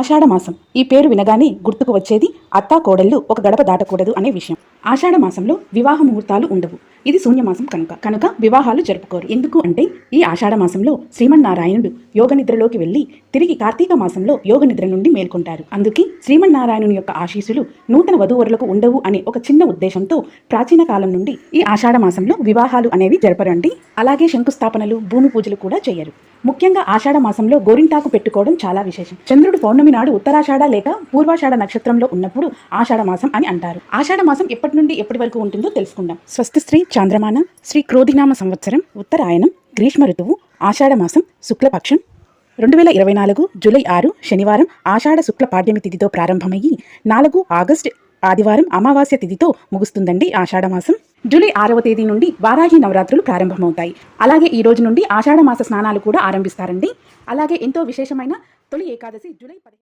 ఆషాఢ మాసం ఈ పేరు వినగానే గుర్తుకు వచ్చేది అత్తా కోడళ్ళు ఒక గడప దాటకూడదు అనే విషయం. ఆషాఢ మాసంలో వివాహ ముహూర్తాలు ఉండవు. ఇది శూన్యమాసం కనుక వివాహాలు జరుపుకోరు. ఎందుకు అంటే ఈ ఆషాఢ మాసంలో శ్రీమన్నారాయణుడు యోగ నిద్రలోకి వెళ్ళి తిరిగి కార్తీక మాసంలో యోగ నిద్ర నుండి మేల్కొంటారు. అందుకే శ్రీమన్నారాయణుని యొక్క ఆశీస్సులు నూతన వధూవరులకు ఉండవు అనే ఒక చిన్న ఉద్దేశంతో ప్రాచీన కాలం నుండి ఈ ఆషాఢ మాసంలో వివాహాలు అనేవి జరపరండి. అలాగే శంకుస్థాపనలు, భూమి పూజలు కూడా చేయరు. ముఖ్యంగా ఆషాఢ మాసంలో గోరింటాకు పెట్టుకోవడం చాలా విశేషం. చంద్రుడు పౌర్ణమి నాడు ఉత్తరాషాఢ లేక పూర్వాషాఢ నక్షత్రంలో ఉన్నప్పుడు ఆషాఢ మాసం అని అంటారు. ఆషాఢ మాసం ఎప్పటి నుండి ఎప్పటి వరకు ఉంటుందో తెలుసుకుందాం. స్వస్తి శ్రీ చాంద్రమాన శ్రీ క్రోధినామ సంవత్సరం ఉత్తరాయణం గ్రీష్మ ఋతువు ఆషాఢ మాసం శుక్లపక్షం 2024 జూలై 6 శనివారం ఆషాఢ శుక్ల పాడ్యమి తిథితో ప్రారంభమయ్యి 4 ఆగస్టు ఆదివారం అమావాస్య తిథితో ముగుస్తుందండి ఆషాఢ మాసం. జూలై 6వ తేదీ నుండి వారాహి నవరాత్రులు ప్రారంభమవుతాయి. అలాగే ఈ రోజు నుండి ఆషాఢ మాస స్నానాలు కూడా ఆరంభిస్తారండి. అలాగే ఎంతో విశేషమైన తొలి ఏకాదశి జూలై 10.